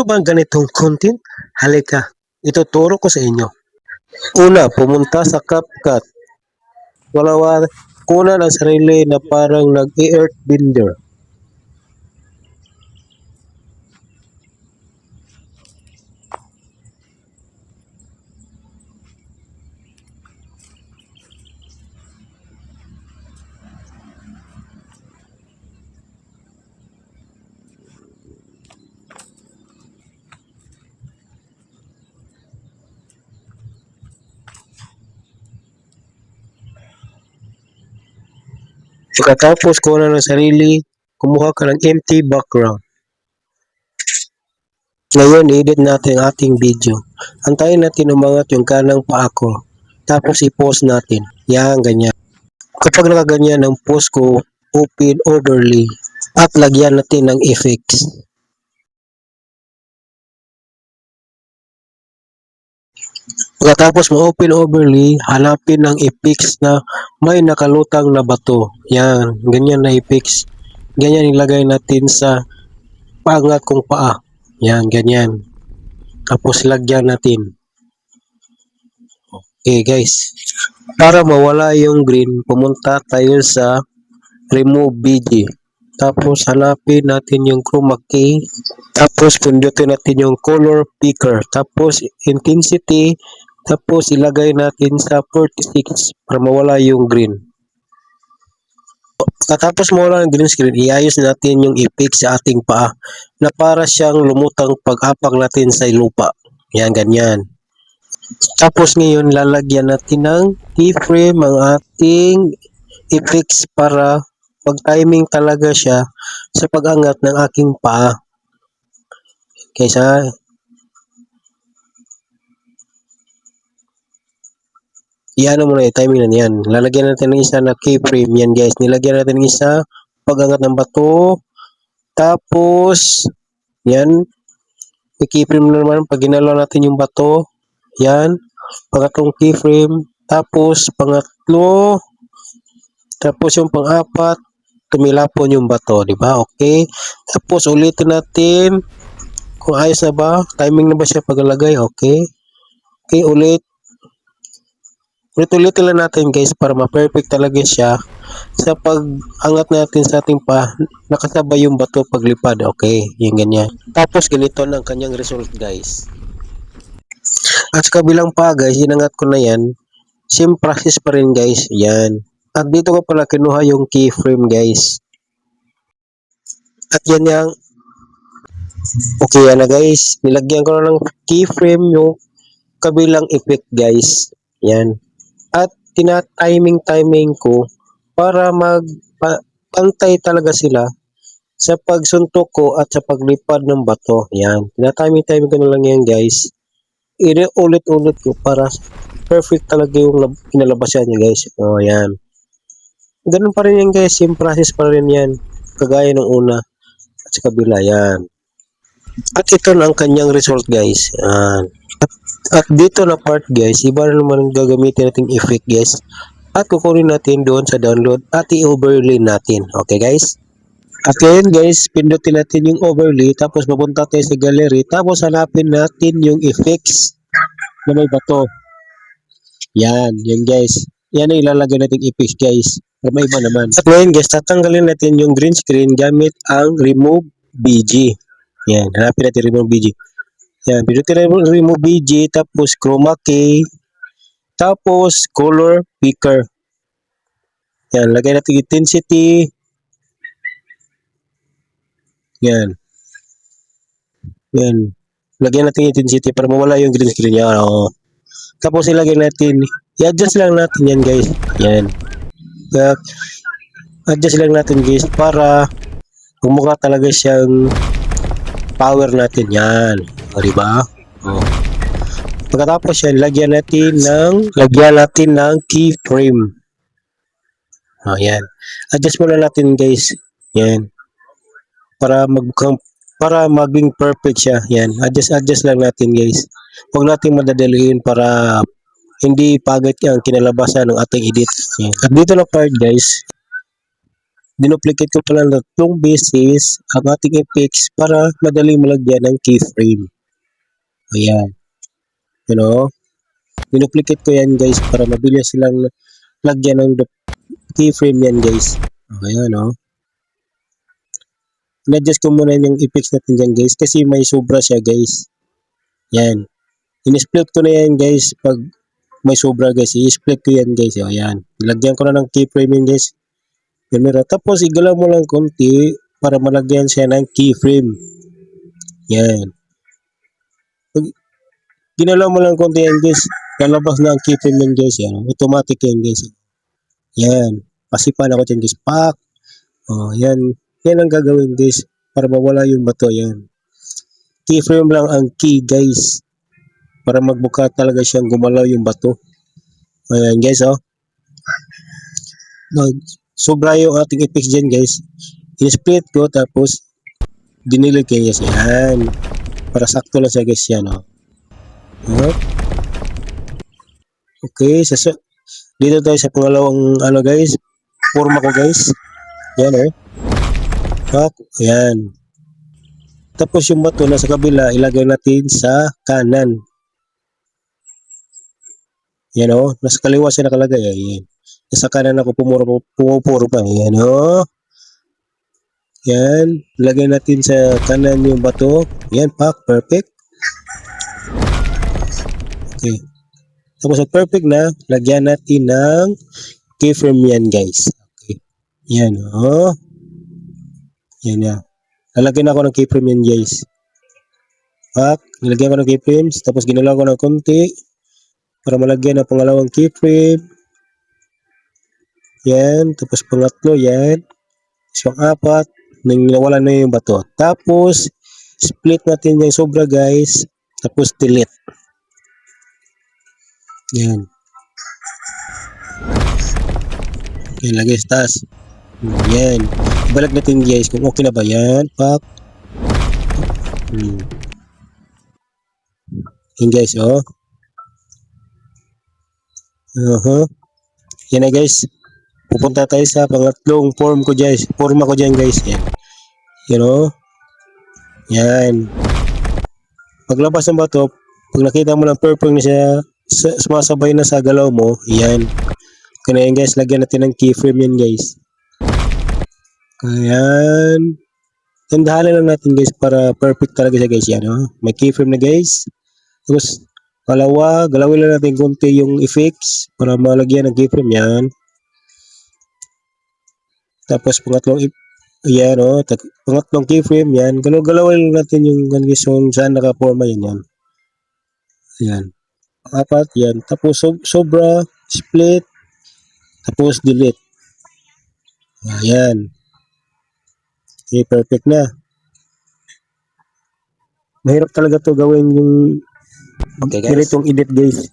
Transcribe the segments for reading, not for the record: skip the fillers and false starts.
ba ang ganitong content? Halika, ituturo ko sa inyo. Una, pumunta sa CapCut. Wala, kunan ang sarili na parang nag-earth builder. Pagkatapos kunan ang sarili, kumuha ka ng empty background. Ngayon, i-edit natin ang ating video. Antayin natin umangat yung kanang paa ko. Tapos i-pause natin. Yan, ganyan. Kapag nakaganyan ang pause ko, open overlay. At lagyan natin ng effects. Pagkatapos ma-open overlay, hanapin ang effects na may nakalutang na bato. Yan, ganyan na effects. Ganyan ilagay natin sa pangat kong paa. Yan, ganyan. Tapos lagyan natin. Okay guys, para mawala yung green, pumunta tayo sa remove BG. Tapos hanapin natin yung chroma key. Tapos pindutin natin yung color picker. Tapos intensity. Tapos ilagay natin sa 46 para mawala yung green. Katapos mawala yung green screen, iayos natin yung effect sa ating paa na para siyang lumutang pag-apak natin sa lupa. Yan, ganyan. Tapos ngayon, lalagyan natin ng keyframe ang ating effects para pag-timing talaga siya sa pag-angat ng aking paa. Kaysa iano mo na timing na yan. Lalagyan natin ng isa na keyframe. Yan guys, nilagyan natin ng isa pag-angat ng bato. Tapos, yan, i-keyframe na naman pag ginalaw natin yung bato. Yan, pangatlong keyframe. Tapos, pangatlo. Tapos yung pang-apat, tumilapon yung bato, di ba? Okay. Tapos ulitin natin kung ayos na ba, timing na ba siya paglalagay. Okay. Okay, ulit-ulitin lang natin guys para ma-perfect talaga siya sa pag-angat natin sa ating pa, nakasabay yung bato paglipad. Okay, yung ganyan. Tapos ganito na ang kanyang result guys. At sa kabilang pa guys, inangat ko na yan. Same process pa rin guys. Yan. At dito ko pala kinuha yung keyframe guys. At yan yung okay yan na guys. Nilagyan ko na ng keyframe yung kabilang effect guys. Yan. At tina-timing ko para pantay talaga sila sa pagsuntok ko at sa paglipad ng bato. Yan. Tina-timing ko na lang yan guys. Ulit-ulit ko para perfect talaga yung kinalabasan niya guys. O yan. Ganun pa rin yan guys, yung process pa rin yan, kagaya ng una at sa kabila, yan. At ito na ang kanyang result guys. At dito na part guys, iba na naman ang gagamitin nating effect guys. At kukunin natin doon sa download at i-overlay natin. Okay guys? At ngayon guys, pindutin natin yung overlay, tapos mapunta tayo sa gallery, tapos hanapin natin yung effects na may bato. Yan, yan guys. Yan ang ilalagay nating effects guys. May iba naman. At ngayon guys, tatanggalin natin yung green screen gamit ang remove BG. Yan, hanapin natin remove BG. Yan, pindutin natin remove BG, tapos chroma key, tapos color picker. Yan, lagay natin intensity. Yan. Yan. Lagyan natin intensity para mawala yung green screen niya. Oh. Tapos ilagay natin, i-adjust lang natin yan guys. Yan. Adjust lang natin guys para kumukha talaga siyang power natin. Yan. O, diba? O. Pagkatapos yan, lagyan natin ng keyframe. O, yan. Adjust muna natin guys. Yan. Para maging perfect siya. Yan. Adjust lang natin guys. Huwag natin madadaliin para hindi pagit ang kinalabasan ng ating edit. Yan. At dito na part guys. dinuplicate ko pala ng 3 beses ang ating effects para madaling malagyan ng keyframe. Ayan. You know? Dinuplicate ko yan guys para mabilis silang lagyan ng keyframe yan guys. Ayan o. In-adjust ko muna yung effects natin dyan guys kasi may sobra siya guys. Yan. In-split ko na yan guys pag may sobra guys. I-split ko yan guys. Ayan. Lagyan ko na ng keyframe yan guys. Primero. Tapos igalaw mo lang konti para malagyan siya ng keyframe. Yan. Pag ginalaw mo lang konti yan guys, lalabas na ang keyframe yan guys. Yan. Automatic yan guys. Yan. Pasipan ako dyan guys. Pak! Oh, yan. Yan ang gagawin guys para mawala yung bato. Yan. Keyframe lang ang key guys para magbuka talaga siyang gumalaw yung bato. Ayan guys oh. Sobra yung ating effects dyan guys. In-split ko tapos dinilig ko guys. Yan. Para sakto lang siya guys yan oh. Okay. Dito tayo sa pangalawang ano guys. Forma ko guys. Yan oh. Ayan. Tapos yung bato na sa kabila, ilagay natin sa kanan. Yan o. Nasa kaliwa siya nakalagay. Ayan. Nasa kanan ako pumupuro pa. Yan o. Yan. Ilagay natin sa kanan yung bato. Yan, pak. Perfect. Okay. Tapos perfect na, lagyan natin ng keyframe yan guys. Okay. Yan o. Yan na. Lalagyan ako ng keyframe yan guys. Pak, nilagyan ko ng keyframes, tapos ginalaw ko ng konti para malagyan ng pangalawang keyframe. Yan, tapos pangatlo yan. Tapos pang-apat, nang nawala na yung bato. Tapos, split natin yung sobra guys. Tapos delete. Yan. Yan, lagay sa taas. Yan. Ibalik natin guys kung okay na ba yan. Pak. Yan guys, oh. Yan na guys. Pupunta tayo sa pangatlong forma ko dyan guys. Yan. You know? Yan. Paglabas ng bato, pag nakita mo ng perfect na siya, sumasabay na sa galaw mo, yan. Kaya yan guys, lagyan natin ng keyframe yan guys. Ayan. Tandahanan lang natin guys para perfect talaga siya guys. Yan, oh. May keyframe na guys. Tapos, palawa, galawin lang natin konti yung effects para malagyan ng keyframe yan. Tapos, pangatlong yan, oh. Pangatlong keyframe yan. Galawin lang natin yung kung saan nakaporma yan. Yan. Yan. Apat, yan. Tapos, sobra, split, tapos delete. Ayan. Okay, perfect na. Mahirap talaga to gawin yung ganitong edit guys.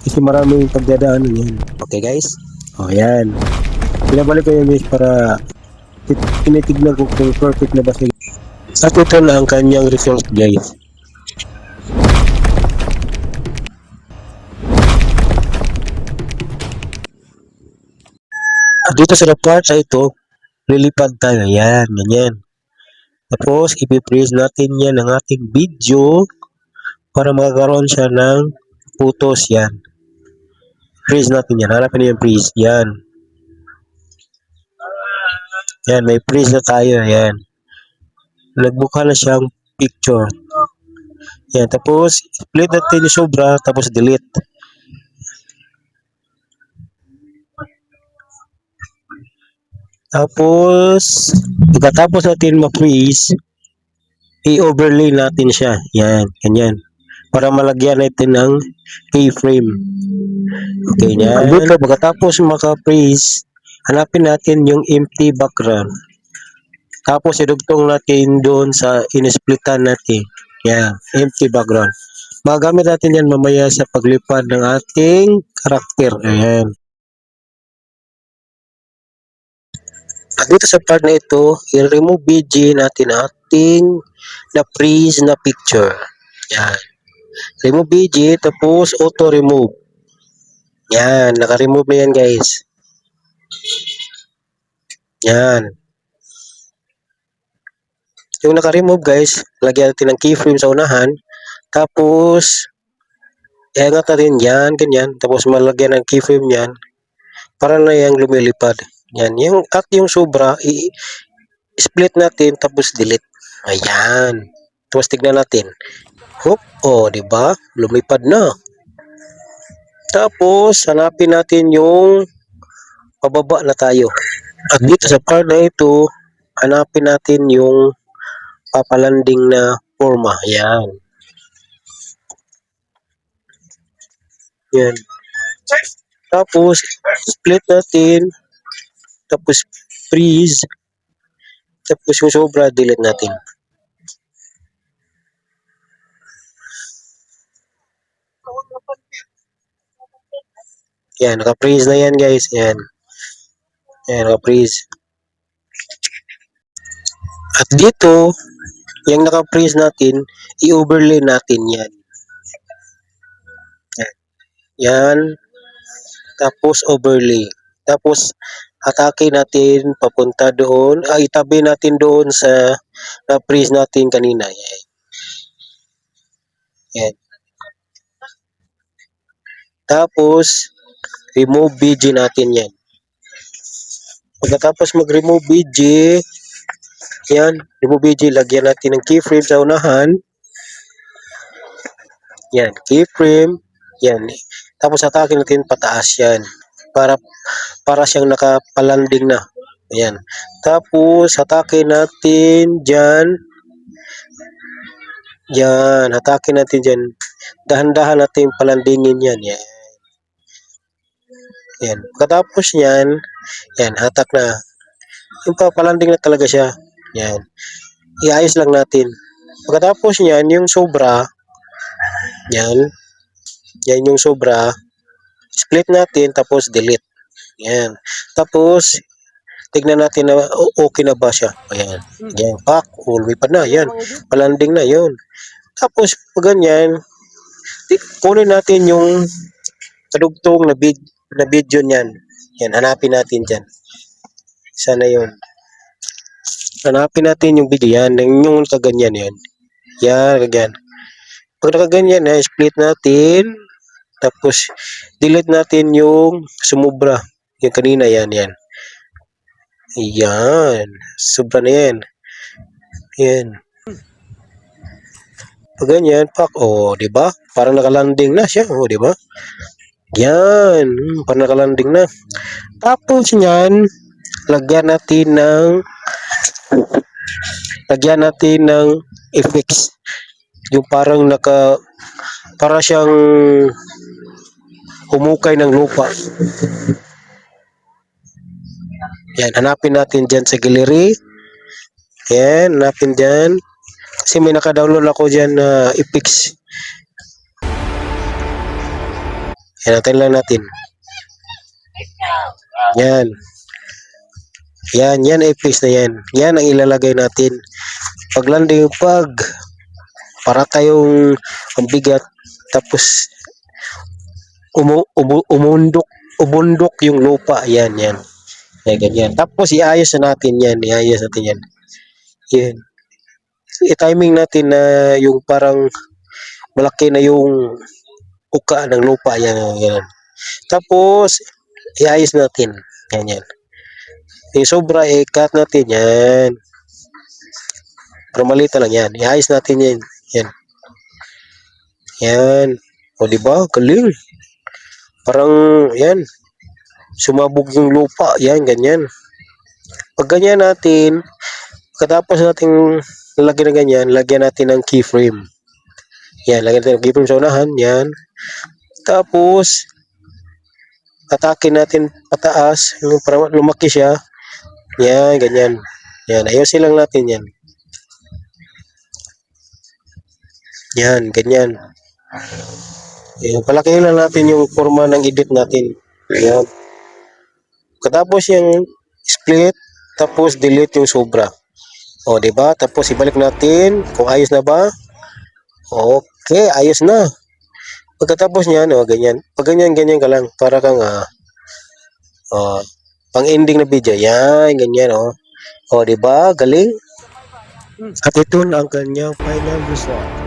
Kasi maraming pagdadaanan yan. Okay guys? O yan. Pinabalik ko yan guys para tinitignan ko kung perfect na ba siya. At ito na ang kanyang result guys. At dito sa part na ito, lilipad tayo. Yan, ganyan. Tapos, ipiprease natin yan ng ating video para magkaroon siya ng photos yan. Freeze natin yan. Hanapin niyo yung freeze. Yan. Yan, may freeze na tayo. Yan. Nagbuka na siyang picture. Yan. Tapos, split natin yung sobra. Tapos, delete. Tapos, pagkatapos natin ma-freeze, i-overlay natin siya. Yan. Ganyan. Para malagyan natin ng keyframe. Okay, yan. Dito, pagkatapos maka-freeze, hanapin natin yung empty background. Tapos, idugtong natin doon sa in-splitan natin. Yan, empty background. Magamit natin yan mamaya sa paglipad ng ating karakter. Ayan. At dito sa part na ito, i-remove BG natin ating na-freeze na picture. Yan. Remove BG, tapos auto-remove. Yan, naka-remove na yan guys. Yan. Yung naka-remove guys, lagyan natin ng keyframe sa unahan. Tapos, iangat natin yan, ganyan. Tapos malagyan ng keyframe yan. Para na yung lumilipad. Yan. Yung sobra, i-split natin tapos delete. Ayan. Tapos tignan natin. Hop, oh, di ba? Lumipad na. Tapos, hanapin natin yung pababa na tayo. At dito sa part na ito, hanapin natin yung papalanding na forma. Yan. Yan. Tapos, split natin. Tapos, freeze. Tapos, yung sobra, delete natin. Yan, naka-freeze na yan guys. Yan. Yan, naka-freeze. At dito, yung naka-freeze natin, i-overlay natin yan. Yan. Tapos, overlay. Tapos, atake natin papunta doon. Itabi natin doon sa na-freeze natin kanina. Yan. Yan. Tapos, remove BG natin yan. Pagkatapos mag-remove BG, yan, remove BG, lagyan natin ng keyframe sa unahan. Yan, keyframe. Yan. Tapos atake natin pataas yan. Para siyang nakapalanding na. Ayan. Tapos atake natin diyan. Yan, atake natin diyan. Dahan-dahan natin palandingin yan. Yan. Yan. Pagkatapos niyan, yan, hatak na. Yung papalanding na talaga siya. Yan. Iayos lang natin. Pagkatapos niyan, yung sobra, yan. Yan yung sobra. Split natin, tapos delete. Yan. Tapos, tignan natin na okay na ba siya. Ayan. Yan. Pak. Lumipad na. Yan. Palanding na. Yun. Tapos, pag ganyan, kunin natin yung kadugtong na video niyan. Yan. Hanapin natin dyan. Sana yun. Hanapin natin yung video yan. Yung kaganyan yan. Yan. Kaganyan. Pag nakaganyan na, split natin. Tapos, delete natin yung sumubra. Yung kanina. Yan. Yan. Yan. Sobra na yan. Yan. Pag ganyan, pak, oh, di ba? Parang nakalanding na siya, oh, di ba? Yan, parang nakalanding na. Tapos niyan, lagyan natin ng effects. Yung parang para siyang humukay ng lupa. Yan, hanapin natin dyan sa gallery. Yan, hanapin dyan. Kasi may naka-download ako dyan na effects. Yan, natin lang natin. Yan. Yan effects na yan. Yan ang ilalagay natin. Pag landing, para tayong ang bigat, tapos umundok yung lupa. Yan. Yan, ganyan. Tapos iayos na natin yan. Yan. I-timing natin na yung parang malaki na yung uka ng lupa. Yan. Tapos, iayos natin. Yan. Yung sobra, cut natin. Yan. Pero malita lang yan. Iayos natin yan. Yan. Yan. O, diba? Galing. Parang, yan. Sumabog yung lupa. Yan, ganyan. Pag ganyan natin, katapos natin lagyan ng ganyan, lagyan natin ng keyframe. Yan, lagyan natin ng keyframe sa unahan. Yan. Tapos, atake natin pataas. Para lumaki siya. Yan, ganyan. Yan, ayusin lang natin yan. Yan, ganyan. Yan, palakihin lang natin yung forma ng edit natin. Yan. Katapos yung split, tapos delete yung sobra. O, diba? Tapos ibalik natin kung ayos na ba. Okay, ayos na. Pagkatapos niyan, o, ganyan. Pag ganyan ka lang, para kang, pang-ending na video. Yan, ganyan, oh. O, di ba? Galing. At ito na ang kanyang final result.